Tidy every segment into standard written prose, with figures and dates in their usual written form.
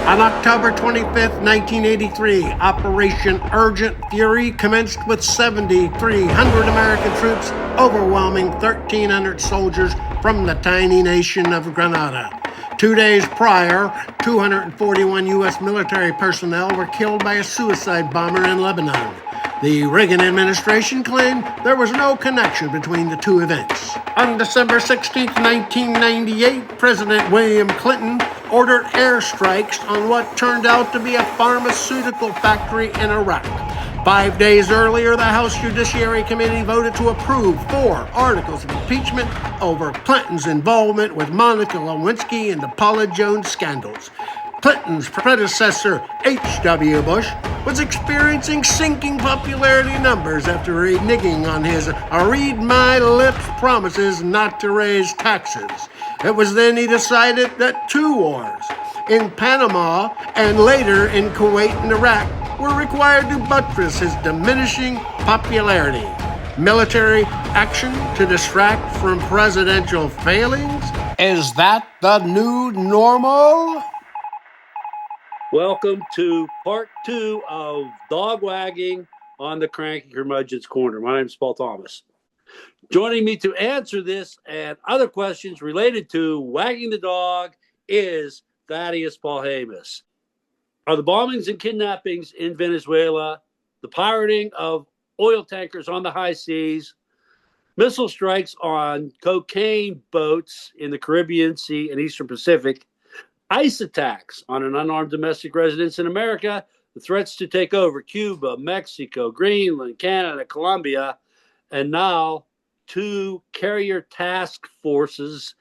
On October 25th, 1983, Operation Urgent Fury commenced with 7,300 American troops overwhelming 1,300 soldiers from the tiny nation of Grenada. 2 days prior, 241 U.S. military personnel were killed by a suicide bomber in Lebanon. The Reagan administration claimed there was no connection between the two events. On December 16, 1998, President William Clinton ordered airstrikes on what turned out to be a pharmaceutical factory in Iraq. 5 days earlier, the House Judiciary Committee voted to approve 4 articles of impeachment over Clinton's involvement with Monica Lewinsky and the Paula Jones scandals. Clinton's predecessor, H.W. Bush, was experiencing sinking popularity numbers after reneging on his read my lips promises not to raise taxes. It was then he decided that 2 wars, in Panama and later in Kuwait and Iraq, were required to buttress his diminishing popularity. Military action to distract from presidential failings? Is that the new normal? Welcome to part 2 of Dog Wagging on the Cranky Curmudgeon's Corner. My name is Paul Thomas. Joining me to answer this and other questions related to wagging the dog is Thaddeus Paulhamus. Are the bombings and kidnappings in Venezuela, the pirating of oil tankers on the high seas, missile strikes on cocaine boats in the Caribbean Sea and Eastern Pacific, ICE attacks on an unarmed domestic residents in America, the threats to take over Cuba, Mexico, Greenland, Canada, Colombia, and now 2 carrier task forces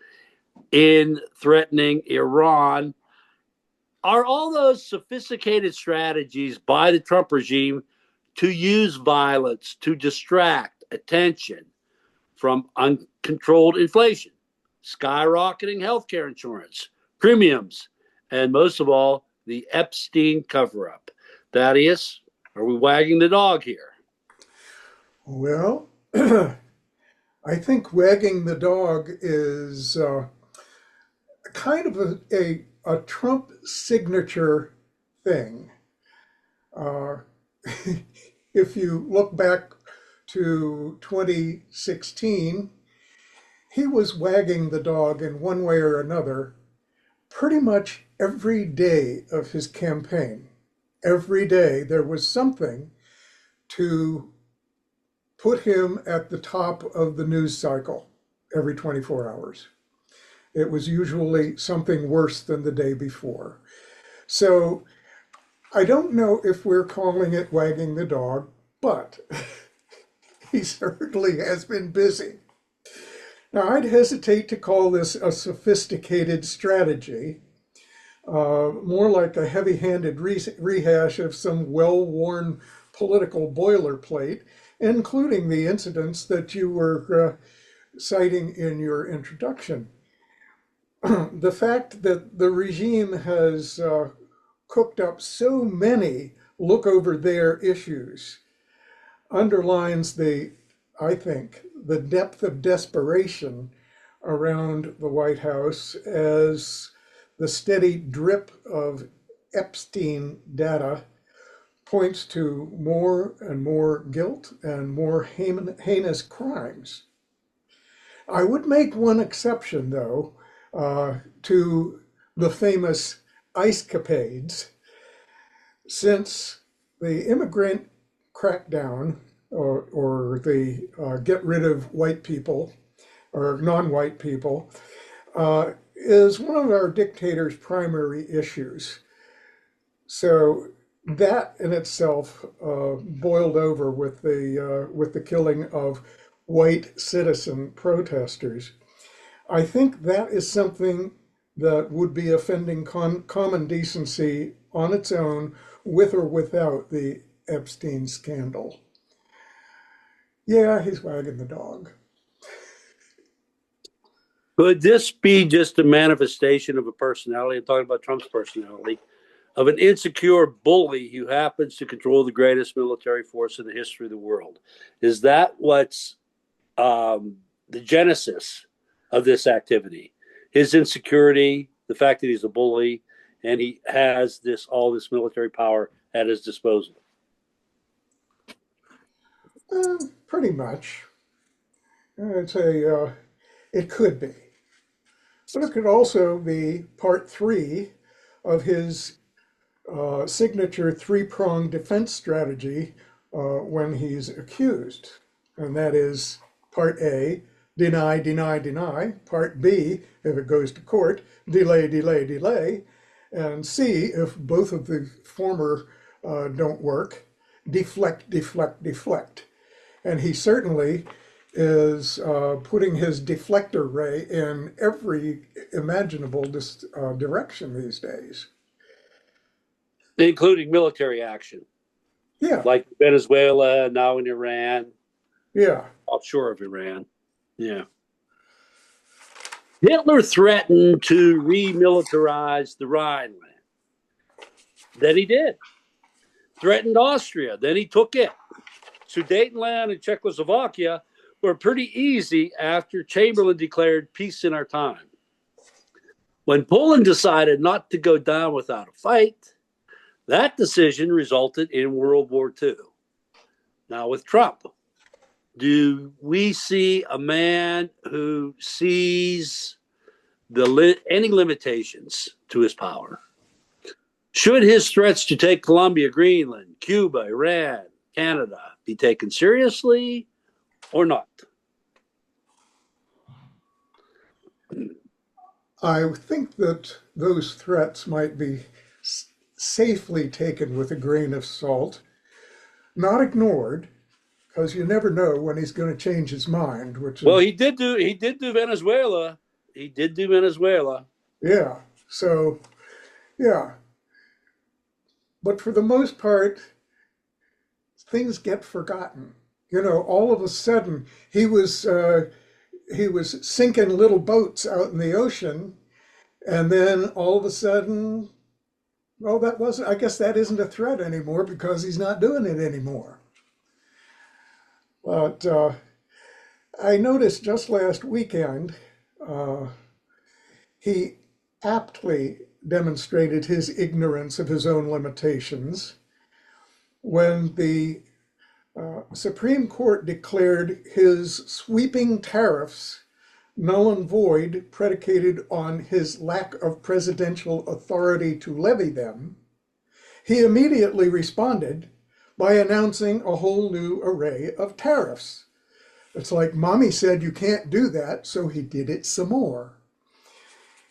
in threatening Iran. Are all those sophisticated strategies by the Trump regime to use violence to distract attention from uncontrolled inflation, skyrocketing healthcare insurance, premiums, and most of all, the Epstein cover-up? Thaddeus, are we wagging the dog here? Well, I think wagging the dog is kind of a Trump signature thing. If you look back to 2016, he was wagging the dog in one way or another pretty much every day of his campaign. Every day there was something to put him at the top of the news cycle every 24 hours. It was usually something worse than the day before. So I don't know if we're calling it wagging the dog, but he certainly has been busy. Now, I'd hesitate to call this a sophisticated strategy, more like a heavy-handed rehash of some well-worn political boilerplate, including the incidents that you were citing in your introduction. The fact that the regime has cooked up so many look-over-there issues underlines I think, the depth of desperation around the White House as the steady drip of Epstein data points to more and more guilt and more heinous crimes. I would make one exception, though, to the famous ICE-capades, since the immigrant crackdown or the get rid of white people or non-white people is one of our dictator's primary issues. So that in itself boiled over with the killing of white citizen protesters. I think that is something that would be offending common decency on its own, with or without the Epstein scandal. Yeah, he's wagging the dog. Could this be just a manifestation of a personality? I'm talking about Trump's personality, of an insecure bully who happens to control the greatest military force in the history of the world? Is that what's the genesis of this activity? His insecurity, the fact that he's a bully, and he has all this military power at his disposal. Pretty much. I'd say it could be. But it could also be part three of his signature three-pronged defense strategy when he's accused. And that is part A, deny, deny, deny. Part B, if it goes to court, delay, delay, delay. And C, if both of the former don't work, deflect, deflect, deflect. And he certainly is putting his deflector ray in every imaginable direction these days. Including military action. Yeah. Like Venezuela, now in Iran. Yeah. Offshore of Iran. Yeah. Hitler threatened to remilitarize the Rhineland. Then he did. Threatened Austria. Then he took it. Sudetenland and Czechoslovakia were pretty easy after Chamberlain declared peace in our time. When Poland decided not to go down without a fight, that decision resulted in World War II. Now with Trump, do we see a man who sees any limitations to his power? Should his threats to take Colombia, Greenland, Cuba, Iran, Canada be taken seriously or not? I think that those threats might be safely taken with a grain of salt, not ignored, because you never know when he's going to change his mind. Well, he did do Venezuela. He did do Venezuela. Yeah. So, yeah. But for the most part, things get forgotten. You know, all of a sudden he was sinking little boats out in the ocean, and then all of a sudden, well, I guess that isn't a threat anymore because he's not doing it anymore. But I noticed just last weekend, he aptly demonstrated his ignorance of his own limitations when the Supreme Court declared his sweeping tariffs null and void, predicated on his lack of presidential authority to levy them. He immediately responded by announcing a whole new array of tariffs. It's like, Mommy said you can't do that, so he did it some more.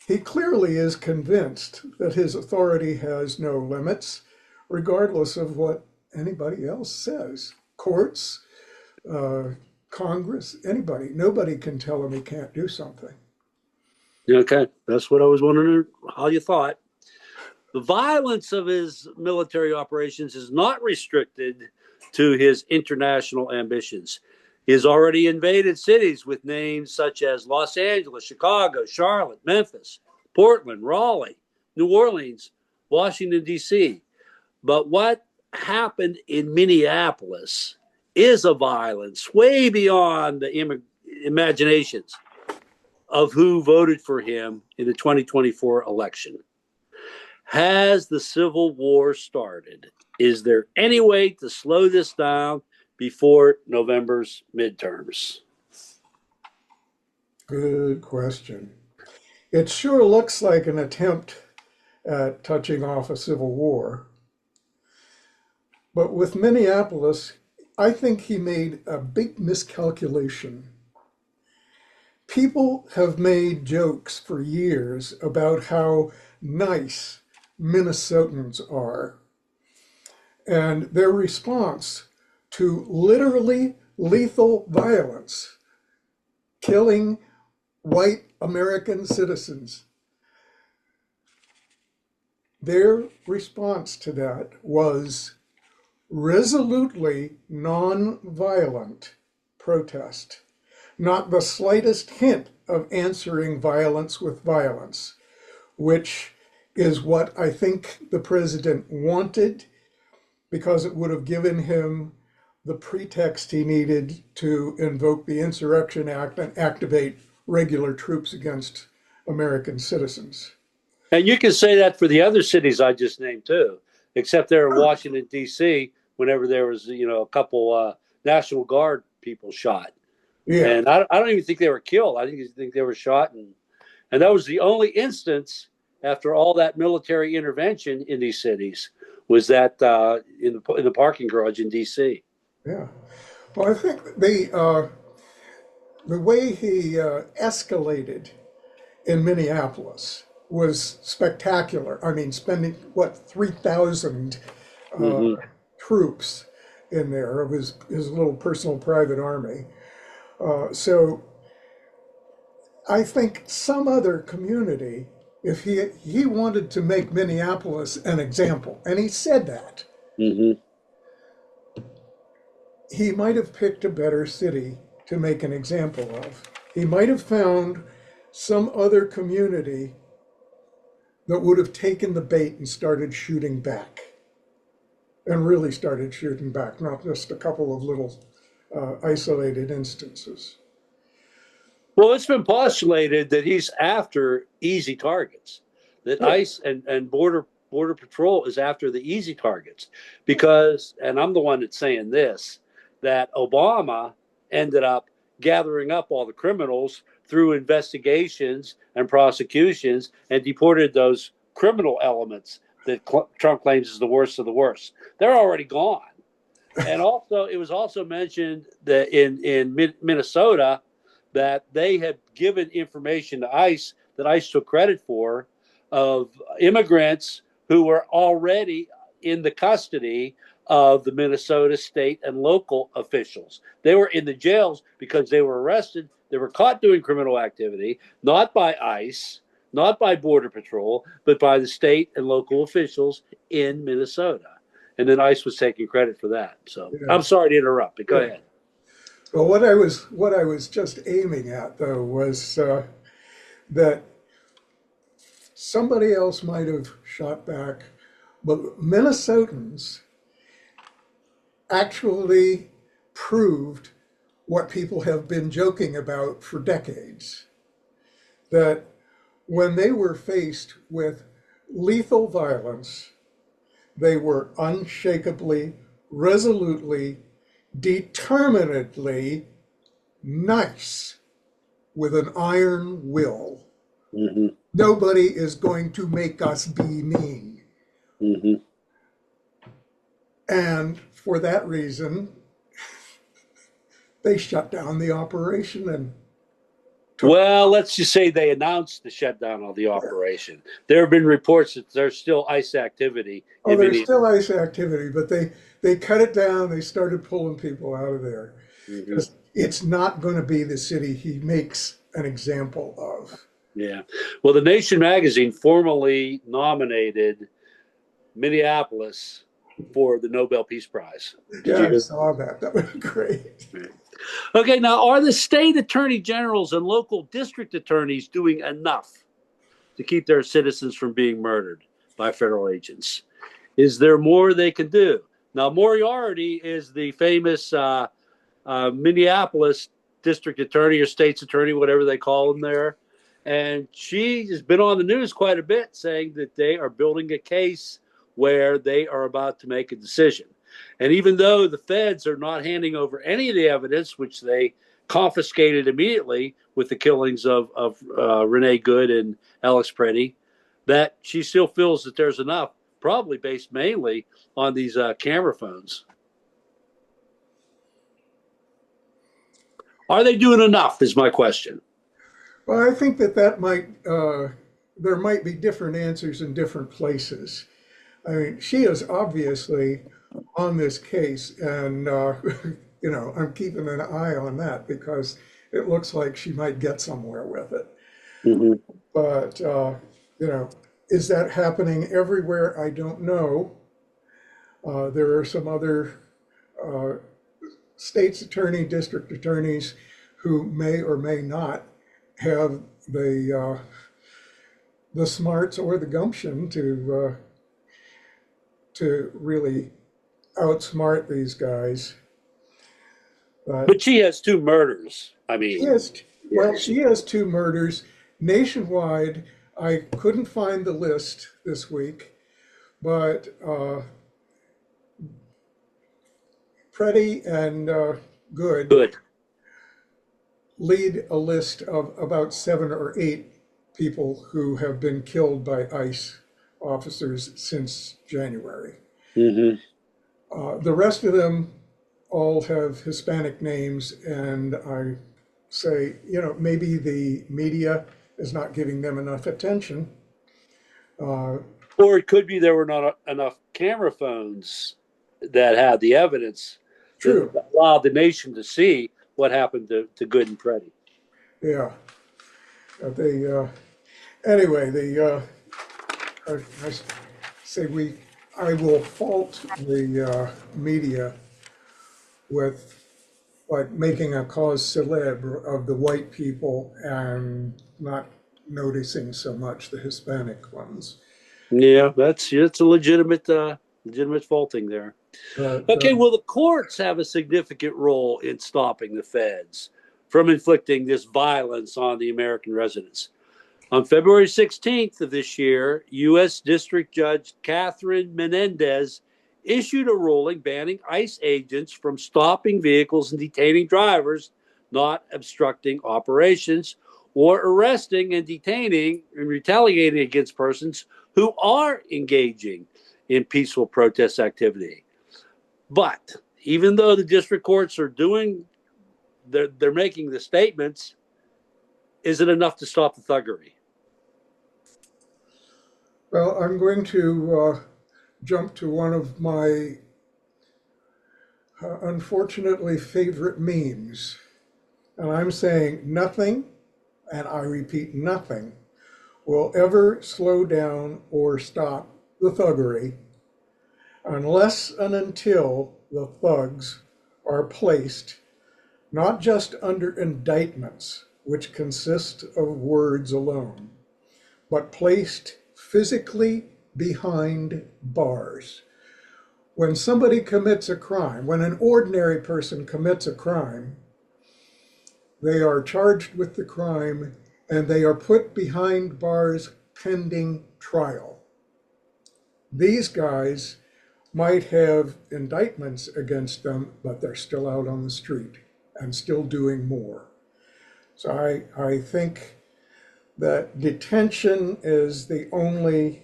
He clearly is convinced that his authority has no limits, regardless of what anybody else says. Courts, Congress, anybody. Nobody can tell him he can't do something. Okay, that's what I was wondering how you thought. The violence of his military operations is not restricted to his international ambitions. He has already invaded cities with names such as Los Angeles, Chicago, Charlotte, Memphis, Portland, Raleigh, New Orleans, Washington, D.C. But what happened in Minneapolis is a violence way beyond the imaginations of who voted for him in the 2024 election. Has the Civil War started? Is there any way to slow this down before November's midterms? Good question. It sure looks like an attempt at touching off a civil war. But with Minneapolis, I think he made a big miscalculation. People have made jokes for years about how nice Minnesotans are. And their response to literally lethal violence, killing white American citizens, their response to that was resolutely non-violent protest, not the slightest hint of answering violence with violence, which is what I think the president wanted, because it would have given him the pretext he needed to invoke the Insurrection Act and activate regular troops against American citizens. And you can say that for the other cities I just named too, except there in Washington, D.C., whenever there was, a couple National Guard people shot. Yeah. And I don't even think they were killed. I think they were shot. And that was the only instance after all that military intervention in these cities was that in the parking garage in D.C. Yeah. Well, I think the way he escalated in Minneapolis was spectacular. I mean, spending what 3,000 Mm-hmm. troops in there of his little personal private army. So I think some other community, if he wanted to make Minneapolis an example, and he said that, Mm-hmm. he might have picked a better city to make an example of. He might have found some other community that would have taken the bait and started shooting back. And really started shooting back, not just a couple of little isolated instances. Well, it's been postulated that he's after easy targets, that ICE and Border Patrol is after the easy targets because, and I'm the one that's saying this, that Obama ended up gathering up all the criminals through investigations and prosecutions and deported those criminal elements that Trump claims is the worst of the worst. They're already gone. And also, it was also mentioned that in Minnesota that they had given information to ICE that ICE took credit for of immigrants who were already in the custody of the Minnesota state and local officials. They were in the jails because they were arrested. They were caught doing criminal activity, not by ICE, not by Border Patrol, but by the state and local officials in Minnesota. And then ICE was taking credit for that. So Yeah. I'm sorry to interrupt, but go ahead. Well, what I was just aiming at though was that somebody else might have shot back, but Minnesotans actually proved what people have been joking about for decades, that when they were faced with lethal violence, they were unshakably, resolutely, determinedly nice with an iron will. Mm-hmm. Nobody is going to make us be mean. Mm-hmm. And for that reason, they shut down the operation and Well, let's just say they announced the shutdown of the operation. There have been reports that there's still ICE activity. there's still ICE activity, but they cut it down. They started pulling people out of there. Because it's not going to be the city he makes an example of. Yeah. Well, the Nation magazine formally nominated Minneapolis for the Nobel Peace Prize. Yeah, I saw that. That would be great. Okay, now are the state attorney generals and local district attorneys doing enough to keep their citizens from being murdered by federal agents? Is there more they can do? Now, Moriarty is the famous Minneapolis district attorney or state's attorney, whatever they call him there. And she has been on the news quite a bit saying that they are building a case where they are about to make a decision. And even though the feds are not handing over any of the evidence, which they confiscated immediately with the killings of Renee Good and Alex Preddy, that she still feels that there's enough, probably based mainly on these camera phones. Are they doing enough is my question. Well, I think that might, there might be different answers in different places. I mean, she is obviously on this case, and I'm keeping an eye on that because it looks like she might get somewhere with it. Mm-hmm. But is that happening everywhere? I don't know. There are some other state's attorney, district attorneys who may or may not have the smarts or the gumption to really outsmart these guys. But she has 2 murders. I mean, she has 2 murders nationwide. I couldn't find the list this week, but Preddy and Good Good. lead a list of about 7 or 8 people who have been killed by ICE officers since January. Mm-hmm. The rest of them all have Hispanic names, and I say, maybe the media is not giving them enough attention. Or it could be there were not enough camera phones that had the evidence that True. allowed the nation to see what happened to Good and Preddy. Yeah. They anyway. I say I will fault the media with like making a cause célèbre of the white people and not noticing so much the Hispanic ones. Yeah, it's a legitimate faulting there. But Okay, well, the courts have a significant role in stopping the feds from inflicting this violence on the American residents. On February 16th of this year, U.S. District Judge Catherine Menendez issued a ruling banning ICE agents from stopping vehicles and detaining drivers not obstructing operations or arresting and detaining and retaliating against persons who are engaging in peaceful protest activity. But even though the district courts are they're making the statements, is it enough to stop the thuggery? well, I'm going to jump to one of my unfortunately favorite memes, and I'm saying nothing, and I repeat nothing, will ever slow down or stop the thuggery unless and until the thugs are placed not just under indictments, which consist of words alone, but placed physically behind bars. When somebody commits a crime, when an ordinary person commits a crime, they are charged with the crime and they are put behind bars pending trial. These guys might have indictments against them, but they're still out on the street and still doing more. So I think that detention is the only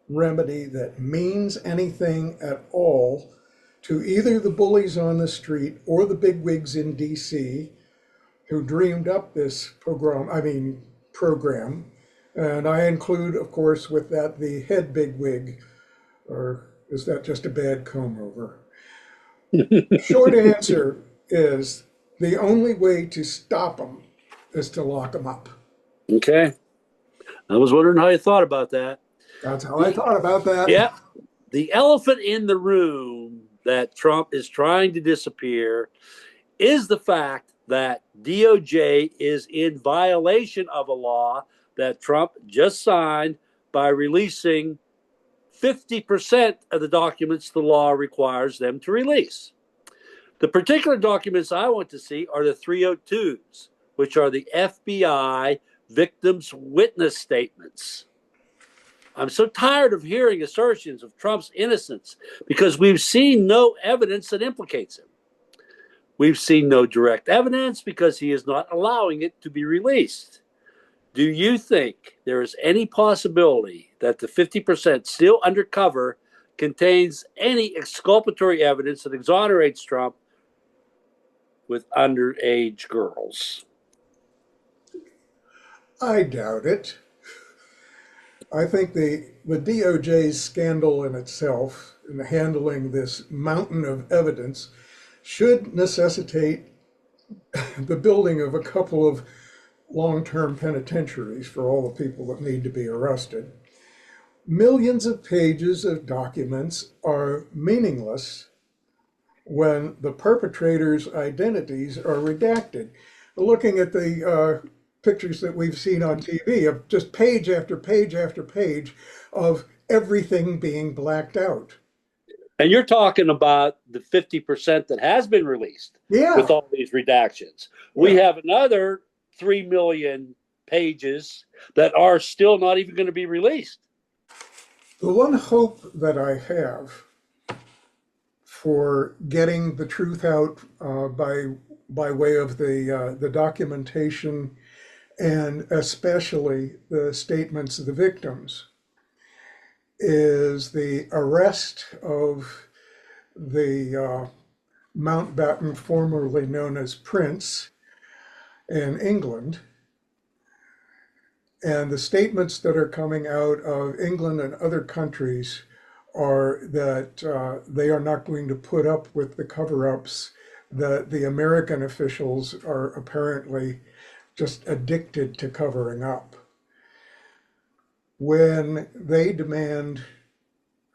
remedy that means anything at all to either the bullies on the street or the bigwigs in DC who dreamed up this program. And I include, of course, with that the head bigwig, or is that just a bad comb over? Short answer is the only way to stop them is to lock them up. Okay. I was wondering how you thought about that. That's how I thought about that. Yeah. The elephant in the room that Trump is trying to disappear is the fact that DOJ is in violation of a law that Trump just signed by releasing 50% of the documents the law requires them to release. The particular documents I want to see are the 302s, which are the FBI victims' witness statements. I'm so tired of hearing assertions of Trump's innocence because we've seen no evidence that implicates him. We've seen no direct evidence because he is not allowing it to be released. Do you think there is any possibility that the 50% still undercover contains any exculpatory evidence that exonerates Trump with underage girls? I doubt it. I think the DOJ's scandal in itself in handling this mountain of evidence should necessitate the building of a couple of long-term penitentiaries for all the people that need to be arrested. Millions of pages of documents are meaningless when the perpetrators' identities are redacted. Looking at the pictures that we've seen on TV of just page after page after page of everything being blacked out. And you're talking about the 50% that has been released Yeah. with all these redactions. We have another 3 million pages that are still not even going to be released. The one hope that I have for getting the truth out by way of the documentation and especially the statements of the victims is the arrest of the Mountbatten, formerly known as Prince, in England, and the statements that are coming out of England and other countries are that they are not going to put up with the cover-ups that the American officials are apparently just addicted to covering up. When they demand,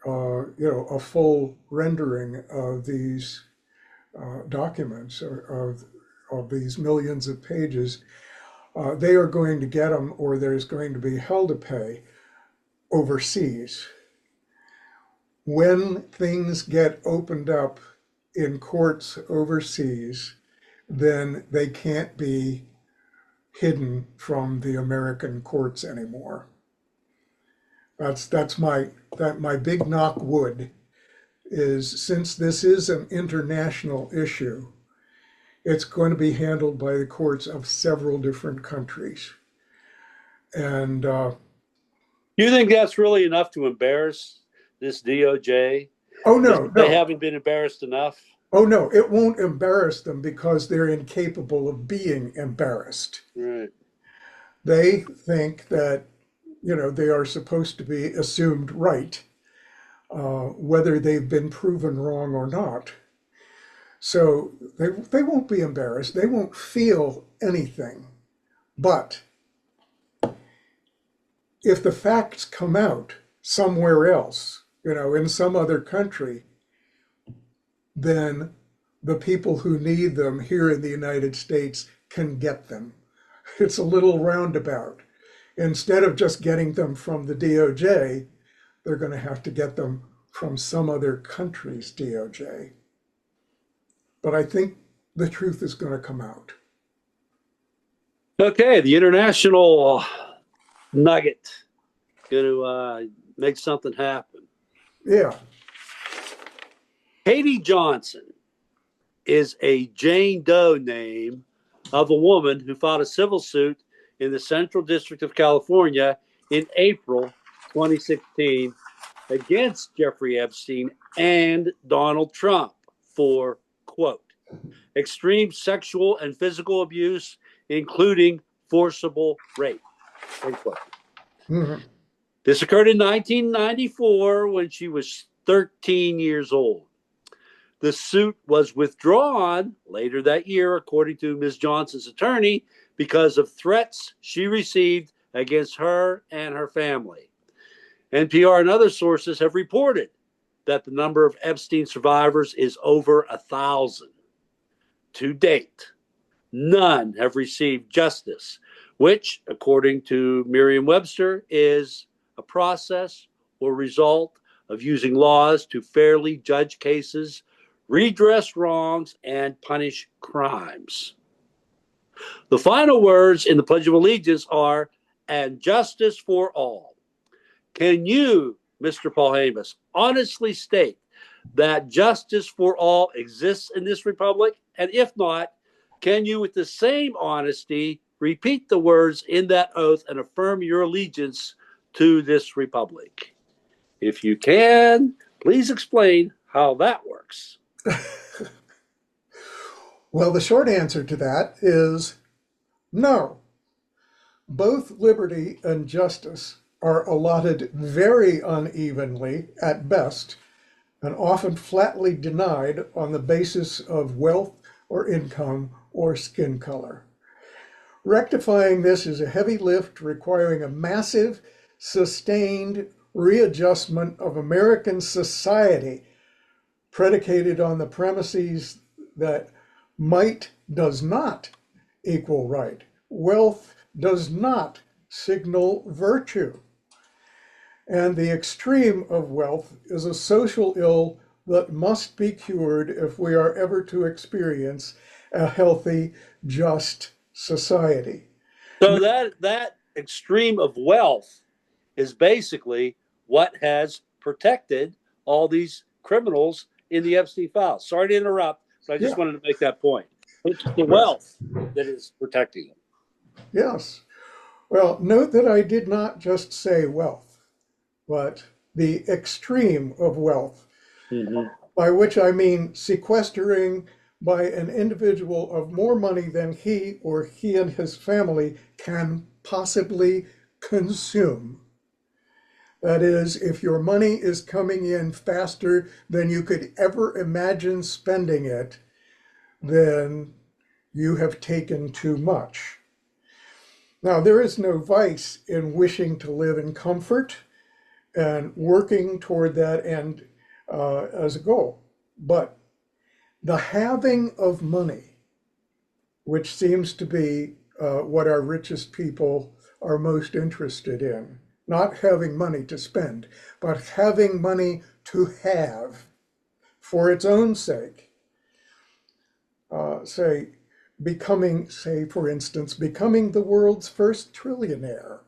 a full rendering of these documents of these millions of pages, they are going to get them, or there's going to be hell to pay overseas. When things get opened up in courts overseas, then they can't be hidden from the American courts anymore. That's my big knock wood is, since this is an international issue, it's going to be handled by the courts of several different countries. And You think that's really enough to embarrass this DOJ? oh no, They no. haven't been embarrassed enough? Oh no, it won't embarrass them because they're incapable of being embarrassed. Right. They think that, they are supposed to be assumed right, whether they've been proven wrong or not. So they won't be embarrassed. They won't feel anything. But if the facts come out somewhere else, in some other country, then the people who need them here in the United States can get them. It's a little roundabout. Instead of just getting them from the DOJ, they're going to have to get them from some other country's DOJ. But I think the truth is going to come out. Okay, the international nugget going to make something happen. Yeah. Katie Johnson is a Jane Doe name of a woman who filed a civil suit in the Central District of California in April 2016 against Jeffrey Epstein and Donald Trump for, quote, extreme sexual and physical abuse, including forcible rape, end quote. Mm-hmm. This occurred in 1994 when she was 13 years old. The suit was withdrawn later that year, according to Ms. Johnson's attorney, because of threats she received against her and her family. NPR and other sources have reported that the number of Epstein survivors is over 1,000. To date, none have received justice, which, according to Merriam-Webster, is a process or result of using laws to fairly judge cases, redress wrongs, and punish crimes. The final words in the Pledge of Allegiance are, and justice for all. Can you, Mr. Paul Hamas, honestly state that justice for all exists in this republic? And if not, can you, with the same honesty, repeat the words in that oath and affirm your allegiance to this republic? If you can, please explain how that works. Well, the short answer to that is no. Both liberty and justice are allotted very unevenly at best, and often flatly denied on the basis of wealth or income or skin color. Rectifying this is a heavy lift requiring a massive, sustained readjustment of American society predicated on the premises that might does not equal right. Wealth does not signal virtue. And the extreme of wealth is a social ill that must be cured if we are ever to experience a healthy, just society. So that extreme of wealth is basically what has protected all these criminals in the Epstein files. Sorry to interrupt, but I just Yeah. wanted to make that point. It's the Yes. wealth that is protecting them. Yes. Well, note that I did not just say wealth, but the extreme of wealth, Mm-hmm. by which I mean sequestering by an individual of more money than he or he and his family can possibly consume. That is, if your money is coming in faster than you could ever imagine spending it, then you have taken too much. Now, there is no vice in wishing to live in comfort and working toward that end as a goal. But the having of money, which seems to be what our richest people are most interested in, not having money to spend, but having money to have for its own sake. Say, for instance, becoming the world's first trillionaire.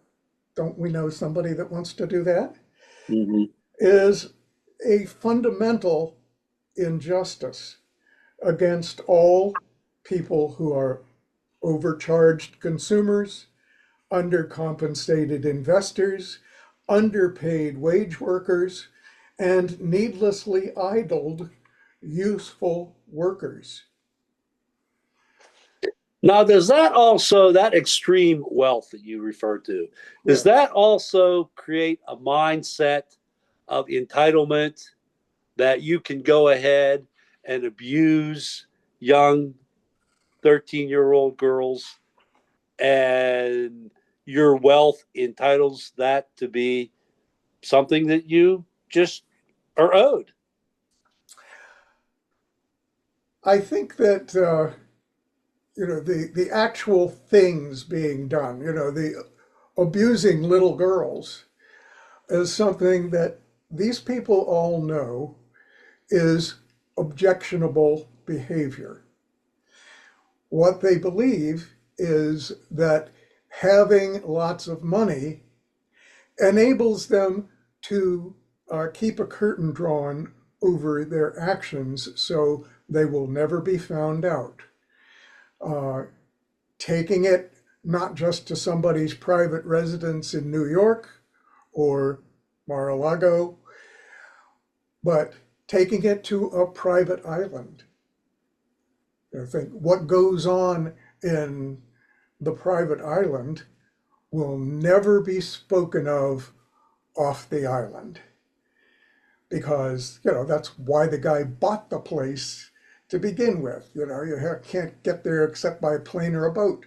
Don't we know somebody that wants to do that? Mm-hmm. Is a fundamental injustice against all people who are overcharged consumers, undercompensated investors, underpaid wage workers, and needlessly idled useful workers. Now, does that also, that extreme wealth that you referred to, does that also create a mindset of entitlement that you can go ahead and abuse young 13-year-old girls and your wealth entitles that to be something that you just are owed? I think that the actual things being done, the abusing little girls, is something that these people all know is objectionable behavior. What they believe is that having lots of money enables them to keep a curtain drawn over their actions so they will never be found out. Taking it not just to somebody's private residence in New York or Mar-a-Lago, but taking it to a private island. I think what goes on in the private island will never be spoken of off the island because, that's why the guy bought the place to begin with. You can't get there except by a plane or a boat.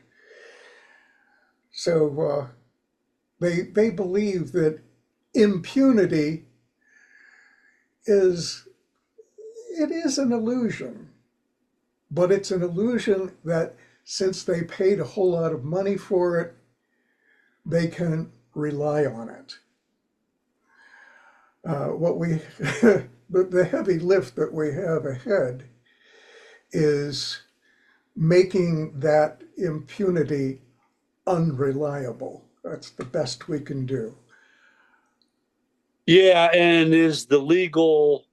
So they believe that impunity is an illusion, but it's an illusion that since they paid a whole lot of money for it, they can rely on it. The heavy lift that we have ahead is making that impunity unreliable. That's the best we can do. Yeah, and is the legal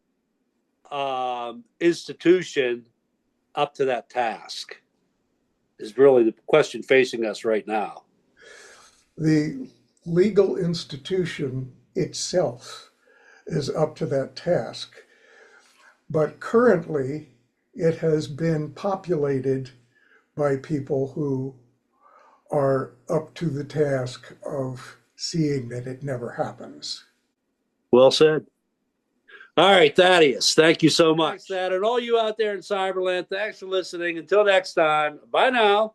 institution up to that task? Is really the question facing us right now. The legal institution itself is up to that task, but currently it has been populated by people who are up to the task of seeing that it never happens. Well said. All right, Thaddeus, thank you so much. Thanks, Thad. And all you out there in Cyberland, thanks for listening. Until next time, bye now.